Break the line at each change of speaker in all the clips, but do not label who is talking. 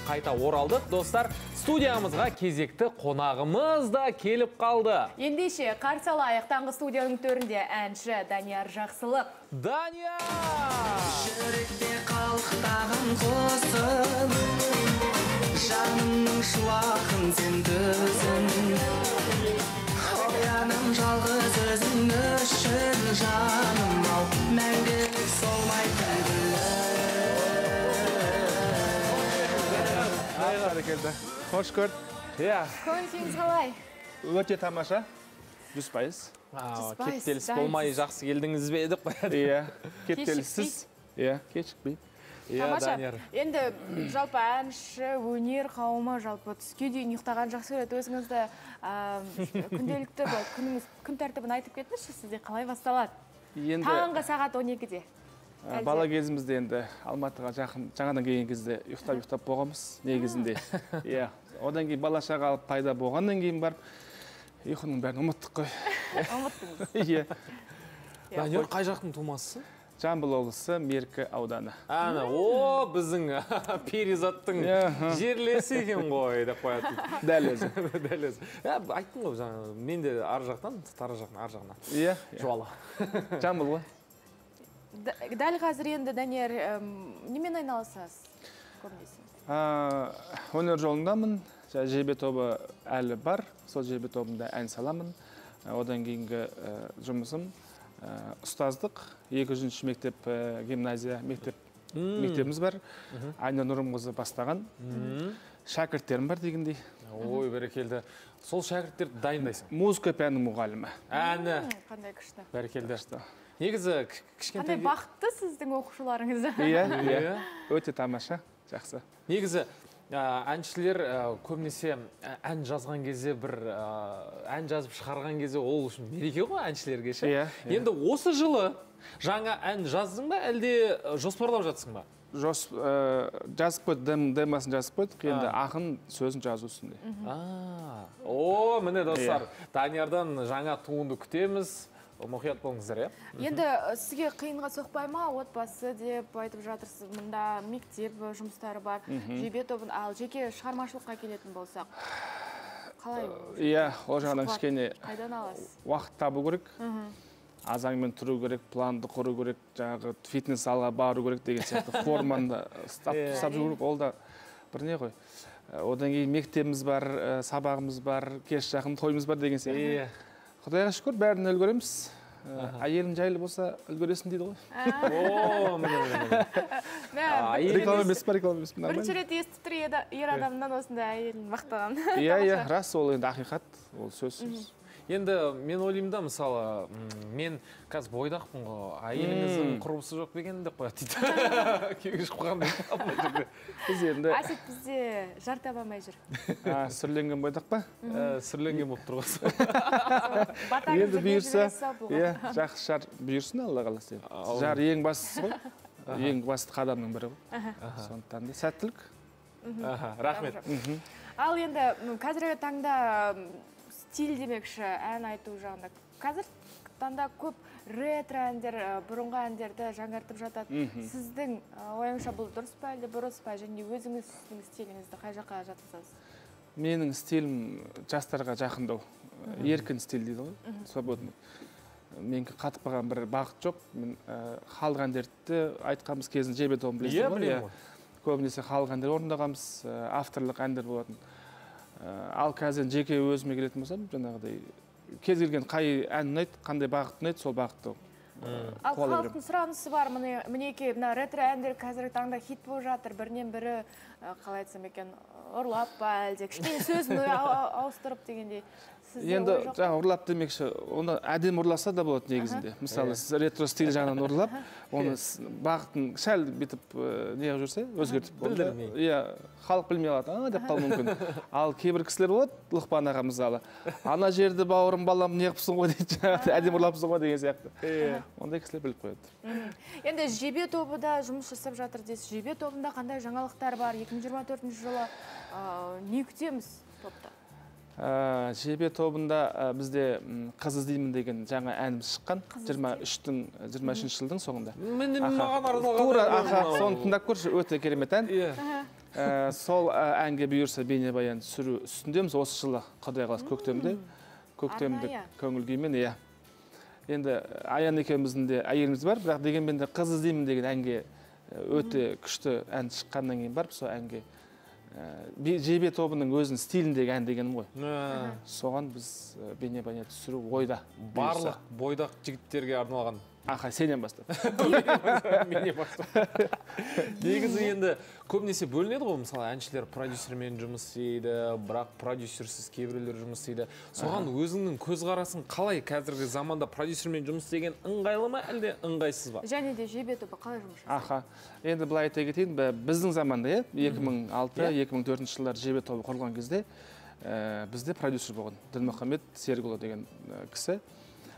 қайта оралдық. Достар, студиямызға кезекті қонағымыз да келіп қалды.
Ендеше, қарсы алайық, таңғы студияның төрінде әнші Данияр Жақсылық.
Данияр!
Жүректе қалықтаған қосын, жанымның шуағын сен төзін. Ояным жалғыз өзің үшін жаным ау, мәңгілік солмайтын
Келді. Қош көрд.
Көңіл-күйіңіз қалай?
Өте тамаша. 100%.
Кептеліс болмай жақсы келдіңіз бе едік қояды.
Иә, кептеліссіз. Иә, кешікпей.
Тамаша. Енді жалпы әнші, өнер қауымы жалпы түске дейін ұйықтаған жақсы көреді. Өзіңізді күнделікті күн тәртібін айтып кетіңізші, сізде қалай басталады? Таңғы сағат 12-де.
Бала кезімізде енді Алматыға жаңадан келген кезде ұйықтап болғанбыз негізінде. Иә, одан кейін бала шаға алып пайда болғаннан кейін барып, ұйқының бәрін ұмыттық қой.
Ұмыттыңыз.
Иә.
Данияр қай жақтың тумасысы?
Жамбыл облысы, Меркі ауданы.
Біздің Перизаттың жерлесі екен ғой деп қояды.
Дәл өзі.
Дәл өзі. Айттым ғой, мен де ар жақтан, тара жақтан, ар жағынан.
Иә.
Жуалы.
Жамбыл ғой.
Дәл қазір енді, Данияр, немен айналысасыз көбінесе?
Өнер жолындамын. ЖБ тобы әлі бар. Сол ЖБ тобында ән саламын. Одан кейінгі жұмысым ұстаздық. 200 мектеп гимназия мектебіміз бар. Айна Нұрымқызы бастаған. Шәкірттерім бар дегендей.
Ой, бәрекелді. Сол шәкірттерді дайындайсың?
Музыка пәнінің мұғалімі.
Әні.
Қандай күшті.
Бәрекелді. Негізі кішкентай...
Қандай бақытты сіздің оқушыларыңыз.
Иә, өте тамаша, жақсы.
Негізі әншілер көбінесе ән жазған кезде ән жазып шығарған кезде ол үшін мереке ғой әншілерге ше. Енді осы жылы жаңа ән жаздың ба, әлде жоспарлап жатсың ба?
Жазып қойды, демасын жазып қойдық, енді ақын сөзін жазу үстінде.
Міне достар, Даниярдан жаңа туынды күтеміз. Мұқият болыңыздар, е?
Енді сізге қиынға соқпай ма, отбасы деп айтып жатырсыз, мұнда мектеп жұмыстары бар, ЖБ тобын, ал жеке шығармашылыққа келетін болсақ, қалай?
Иә, ол жағынан кішкене
қайдан аласыз?
Уақыт табу керек, азаңмен тұру керек, планды құру керек, жаңағы фитнес залға бару керек деген сияқты форманы ұстап жүру керек, ол да бір не ғой. Одан кейін мектебіміз бар, сабағымыз бар, кеш жақын тойымыз бар деген сияқты. Құдайға шүкір, бәрін үлгереміз. Әйелім жайлы болса, үлгересің дейді ғой. Реклама емес па, реклама емес па?
Бірінші рет естіп тұр ер адамнан осында әйелін мақтаған.
Иә, рас, ол енді ақиқат, ол сөзсіз.
Енді мен ойлаймын да, мысалы, мен қазір бойдақпын ғой, әйеліңіздің құрбысы жоқ деген деп қояды дейді. Күйеуге шығып қалғандай.
Әсет бізде жар таба алмай жүр.
Сүрленген бойдақ па?
Сүрленген болып тұр ғой.
Енді бұйырса, жақсы жар бұйырсын Алла қаласа. Жар ең бастысы ғой. Ең басты қадамның бірі ғой. Сондықтан да сәттілік.
Рахмет.
Ал енді қазіргі таңда стиль демекші, ән айту жағында. Қазір таңда көп ретро әндер, бұрынғы әндерді жаңартып жатады. Сіздің ойыңызша бұл дұрыс па, әлде бұрыс па, және өзіңіздің стиліңізді қай жаққа жатқызасыз?
Менің стилім жастарға жақындау. Еркін стиль дейді ғой, свободный. Менің қатып қалған бір бағыт жоқ. Халық әндерді айтқанбыз кезін ЖБ тобын білесің ғой. Көбінесе халық әндер орындағанбыз, авторлық әндер болатын. Ал қазір жеке өзіме келетін болсам, жаңағыдай кез келген қай ән ұнайды, қандай бағыт ұнайды, сол бағытты.
Ал халықтың сұранысы бар, мінеке, ретро әндер қазіргі таңда хит болып жатыр, бірінен бірі қалай айтсам екен, ұрлап па, әлде кішкене сөзін ауыстырып дегендей.
Енді жаңа ұрлап демекші, оны әдем ұрласа да болады негізінде. Мысалы, сіз ретро стиль жағынан ұрлап, оны бағытын шәл бітіп неғып жүрсе, өзгертіп. Иә, халық білмей алады, деп қал мүмкін. Ал кейбір кісілер болады, Лұқпан аға мысалы, ана жерді бауырым балам неғыпсың ғой дейді, әдем ұрлапсың ғой деген сияқты. Ондай кісілер біліп қояды.
Енді ЖБ тобы да жұмыс жасап жатыр дейсіз. ЖБ тобында қандай жаңалықтар бар? 2024 жылы не күтеміз топта?
ЖБ тобында бізде қыз іздеймін деген жаңа әніміз шыққан. 23 жылдың соңында.
Маған арналған.
Соны тыңдап көрші, өте керемет ән. Сол әнге бұйырса бейнебаян түсіру үстіндеміз осы жылы Құдай қаласа көктемдік көңіл күймен, иә. Енді Аян екеуміздің де әйеліміз бар, бірақ дегенмен де қыз іздеймін деген әнге өте күшті ән шыққаннан кейін барып, сол әнге Жебе тобының өзінің стиліндегі ән дегенім ғой. Соған біз бейнебаян түсіру ойда.
Барлық бойдақ жігіттерге арналған.
Аха, сенен бастап.
Менен бастап. Негізі енді көбінесе бөлінеді ғой, мысалы әншілер продюсермен жұмыс істейді, бірақ продюсерсіз кейбіреулер жұмыс істейді. Соған өзіңнің көзқарасын қалай қазіргі заманда продюсермен жұмыс істеген ыңғайлы ма, әлде ыңғайсыз ба?
Және де Жебе тобы қалай жұмыс жасайды?
Аха. Енді былай айта кетейін, біздің заманда, 2006-2004 жылдар Жебе тобы құрылған кезде бізде продюсер болған. Ділмұхамед Серікұлы деген кісі.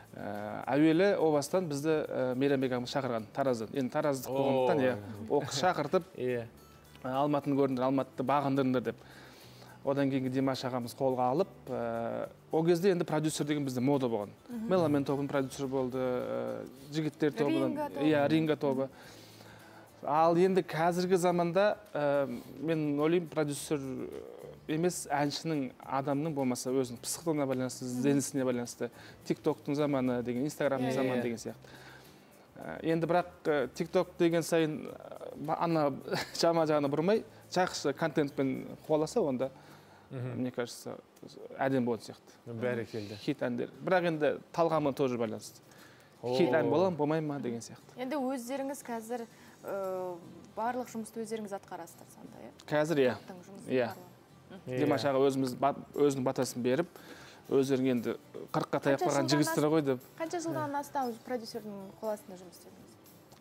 Әуелі о бастан бізді Мейрамбек ағамыз шақырған Тараздан. Енді тараздық болғандықтан, ол шақыртып, Алматыны көріңдер, Алматыды бағындырыңдар деп. Одан кейінгі Димаш ағамыз қолға алып, о кезде енді продюсер деген бізде мода болған. Меломен тобының продюсер болды, жігіттер тобынан, Ринга тобы. Ал енді қазіргі заманда мен ойлаймын, продюсер емес, әншінің адамның болмаса өзінің пысықтығына байланысты, ізденісіне байланысты, тиктоктың заманы деген, инстаграмның заманы деген сияқты. Енді бірақ тикток деген сайын ана жама жағына бұрмай, жақсы контентпен қуаласа, онда, мне кажется, әдем болатын сияқты.
Бәрекелді.
Хит әндер. Бірақ енді талғамы тоже байланысты. Хит ән бола ма, болмай ма деген сияқты.
Енді өздеріңіз қазір барлық жұмысты өздеріңіз атқарасыздар сонда, иә?
Қазір, иә. Димаш аға өзінің батасын беріп, өздерің енді 40-қа таяп қалған жігістер ғой деп.
Қанша жылдан астам продюсердің қол астында жұмыс істедіңіз?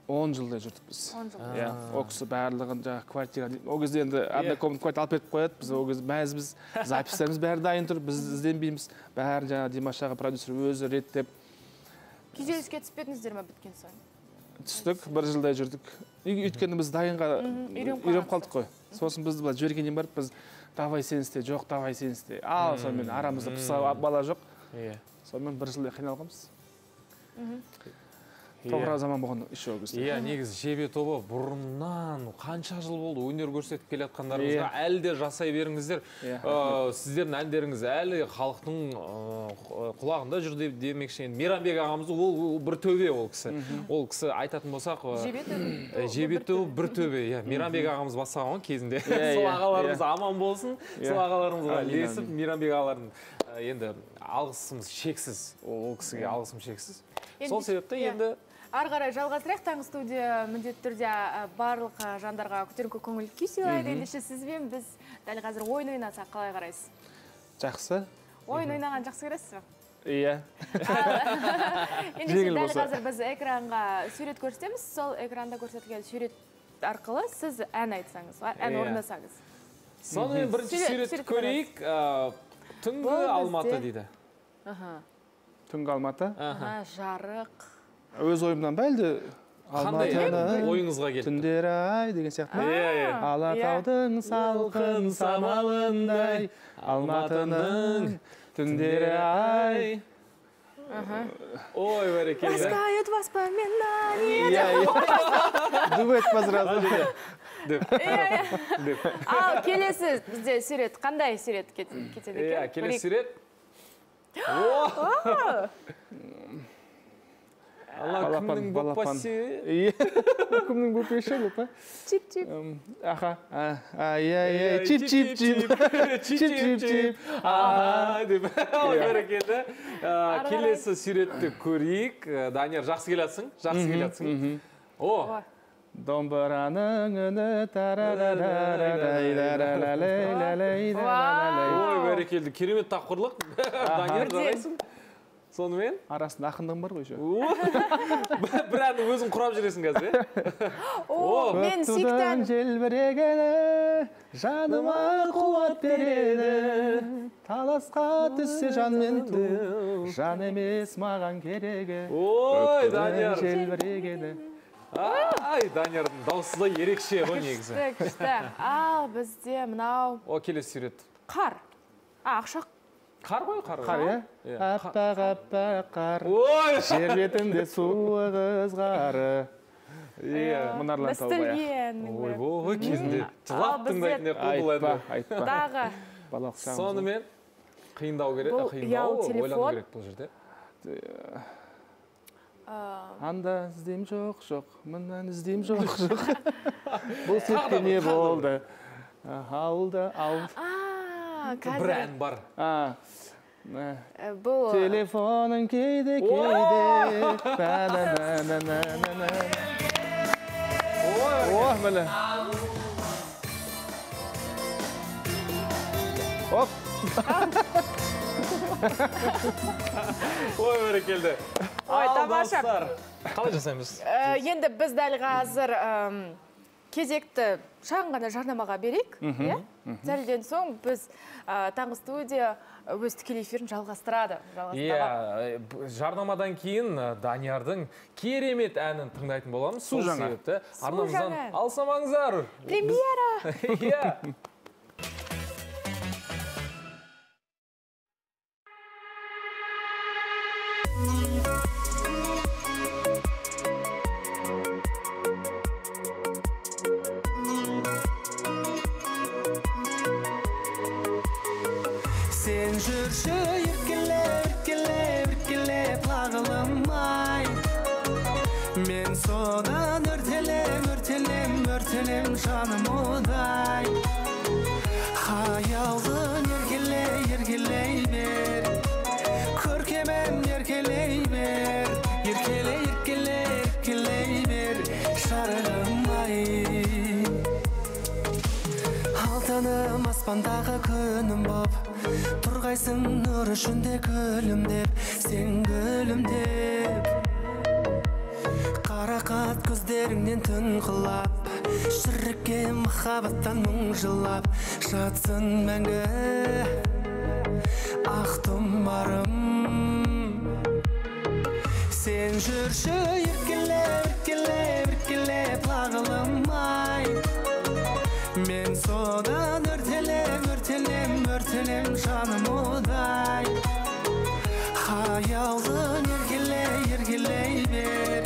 10 жылдай жүрдік біз.
10 жыл.
Иә, о кісі барлығын жаңағы квартира, о кезде енді однокомнатный квартира алып беріп қояды, біз о кезде мәзбіз, записьтеріміз бәрі дайын тұр, біз ізденбейміз. Бәрі жаңағы Димаш аға продюсер өзі реттеп.
Күйзеліске түспедіңіздер ме біткен соң?
Түстік, 1 жылдай жүрдік. Өйткені біз дайынға үйреніп қалдық қой. Сосын бізді былай жібергеннен барып біз давай сен істе, жоқ, давай сен істе. Сонымен арамызда пыса бала жоқ. Сонымен 1 жылдай қиналғанбыз. Тоғыра заман болған еще ол кезде.
Иә, негізі Жебе тобы бұрыннан қанша жыл болды өнер көрсетіп келе жатқандарыңызға әлі де жасай беріңіздер. Сіздердің әндеріңіз әлі халықтың құлағында жүр демекші. Мейрамбек ағамыз ол бір төбе ол кісі. Ол кісі айтатын болсақ, Жебе тобы бір төбе. Мейрамбек ағамыз бастаған кезінде. Сол ағаларымыз аман болсын. Сол ағаларымызға ілесіп, Мейрамбек ағалардың енді алғысымыз шексіз. Ол кісіге алғысым шексіз. Сол себепті енді
ары қарай жалғастырайық. Таңғы студия міндетті түрде барлық жандарға көтеріңкі көңіл күй сыйлайды. Ендеше сізбен біз дәл қазір ойын ойнасақ қалай қарайсыз?
Жақсы.
Ойын ойнаған жақсы көресіз бе?
Иә.
Ендеше дәл қазір біз экранға сурет көрсетеміз. Сол экранда көрсетілген сурет арқылы сіз ән айтсаңыз, ән орындасаңыз.
Сонымен бірінші суретті көрейік. Түнгі Алматы дейді.
Түнгі Алматы?
Жарық.
Өз ойымнан ба әлде?
Қандай ойыңызға келді?
Түндері ай деген сияқты. Алатаудың салқын самалындай, Алматының түндері ай.
Ой, бәрекелді.
Ласкают воспоминания.
Дуэт па сразу.
Ал келесі бізде сурет. Қандай сурет кетеді екен?
Келесі сурет. Алла кімнің бөппасы?
Кімнің бөппеші бөппа?
Чип-чип.
Аха. Ай-ай-ай. Чип-чип-чип. Чип-чип-чип.
Деп. Ой, бәрекелді. Келесі суретті көрейік. Данияр, жақсы келесің? Жақсы келесің? О!
Домбыраның үні
Ой, бәрекелді. Керемет тапқырлық. Данияр, жарайсың? Сонымен?
Арасында ақындығым бар ғой еще.
Бір әнді өзің құрап жүресің қазір,
мен сүйікті
желбірегені, жаныма қуат береді. Таласқа түссе жанмен ту, жан емес маған керегі.
Ой, Данияр.
Желбірегені.
Ай, Даниярдың дауысы да ерекше ғой негізі.
Күшті. Ал бізде мынау.
О, келесі сурет.
Қар. Ақшақ.
Қар ғой, қар.
Қар, иә? Аппақ қар.
Ой!
Жер бетінде суы қызғары. Мұнарлан Таубай.
Ойбой, кезінде жылап тыңдайтын еді бұл әнді.
Айтпа.
Дағы.
Сонымен қиындау керек, ойлану керек бұл жерде.
Анда іздейм жоқ, мұнан іздейм жоқ. Бұл сетте не болды? Ауылда, ауыл.
Бір ән бар.
Бұл...
Телефонын кейде. Ой, міне. Оп!
Ой, бәрекелді.
Ой, тамаша.
Қалай жасаймыз?
Енді біз дәл қазір кезекті шағын ғана жарнамаға берейік. Сәлден соң біз таңғы студия өз тікелей эфирін жалғастырады.
Жарнамадан кейін Даниярдың керемет әнін тыңдайтын боламыз.
Су жаңа.
Арнамыздан алсамаңыздар.
Премьера!
Sen жүрші еркелеп лағылымай Мен содан өртелем жаным одай Хаялын еркелей бер Көркемем еркелей бер Еркелей бер шарығым-ай Алтыным аспандағы күнім боп Тұрғайсың нұр үшінде күлімдеп Сен күлімдеп Қарақат көздеріңнен түн қылап Шірікке махаббаттан мұң жылап Жатсын мәңгі ақ тұмарым Сен жүрші еркелеп лағылым-ай Мен содан өртелем жаным одай Хаялын еркелей бер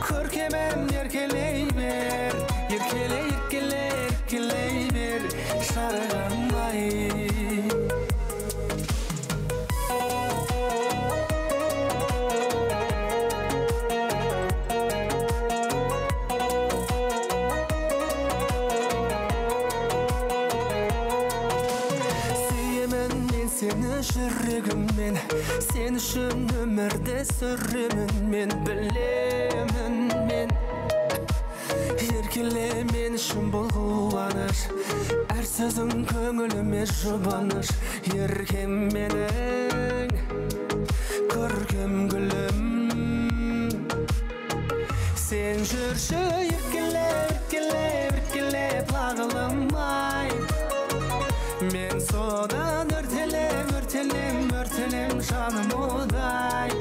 Көркемем еркелей бер Еркелей бер шарығым-ай жүрегіммен сен үшін өмірді сүремін мен білемін мен еркеле мен үшін бұл қуаныш әр сөзің көңіліме жұбаныш еркем менің көркем гүлім сен жүрші еркелеп лағылым-ай мен содан өртелем жаным одай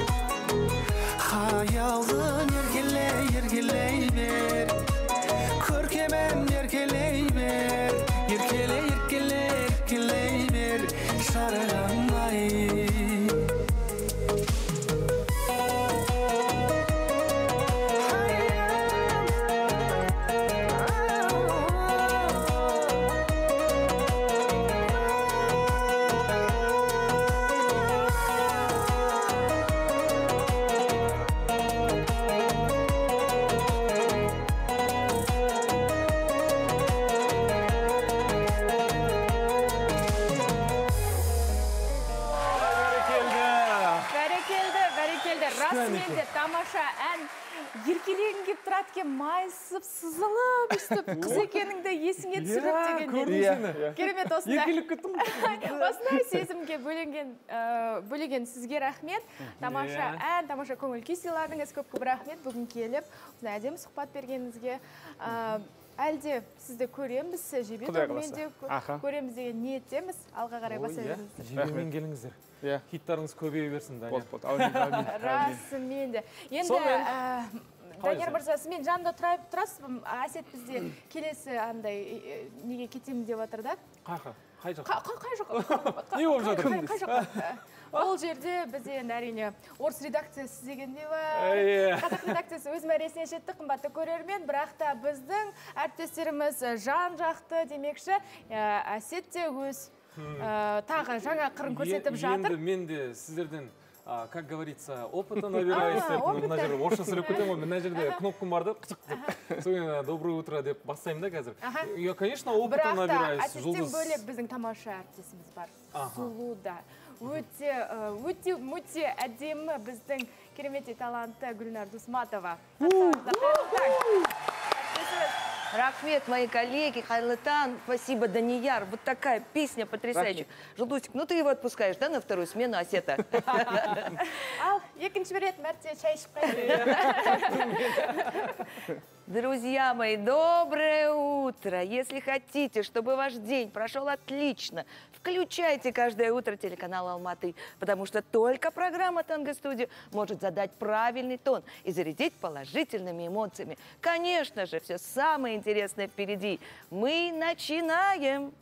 Хаялын еркелей бер Көркемем еркелей бер Еркелей бер шарығым-ай
тамаша ән еркелегің кеп тұрады ке майысып сызылып өстіп қыз екеніңді есіңе түсіріп дегенде керемет осындай сезімге бөлеген сізге рахмет тамаша ән тамаша көңіл күй сыйладыңыз көп рахмет бүгін келіп осындай әдемі сұхбат бергеніңізге әлде сізді көреміз жебе тобымен де көреміз деген ниеттеміз алға қарай баса беріңіздер
жебемен келіңіздер хиттарыңыз көбейе берсін
расымен де енді Данияр мырза сізмен жанында тұрасыз ба әсет бізде келесі андай неге кетемін деп жатыр да
қай жаққа
қай жаққа
не болып жатыр
Ол жерде біз енді әрине орыс редакциясы дегенде қазақ редакциясы өз мәресіне жетті, қымбатты көрермен, бірақ та біздің әріптестеріміз жан жақты демекші, Әсет те өз тағы жаңа қырын көрсетіп жатыр.
Енді мен де сіздерден, как говорится, опыта набираюсь деп, мына жерде орысша сөйлеп кетемін ғой, мына жерде кнопкам бар да, содан доброе утро деп бастаймын да қазір. Я, конечно, опыта набираюсь.
Бірақ та Әсеттен бөлек біздің тамаша әріптесіміз бар. Сұлу да. Өте әдемі біздің керемет талантты Гүлнар Дусматова.
Рахмет, мои коллеги, қайырлы таң, спасибо, Данияр. Вот такая песня потрясающая. Жулдусик, ну ты его отпускаешь, да, на вторую смену, Асета?
Ал, екінші рет мәрте чай ішіп қайды.
Друзья мои, доброе утро! Если хотите, чтобы ваш день прошел отлично, включайте каждое утро телеканал Алматы, потому что только программа «Танго-студио» может задать правильный тон и зарядить положительными эмоциями. Конечно же, все самое интересное впереди. Мы начинаем!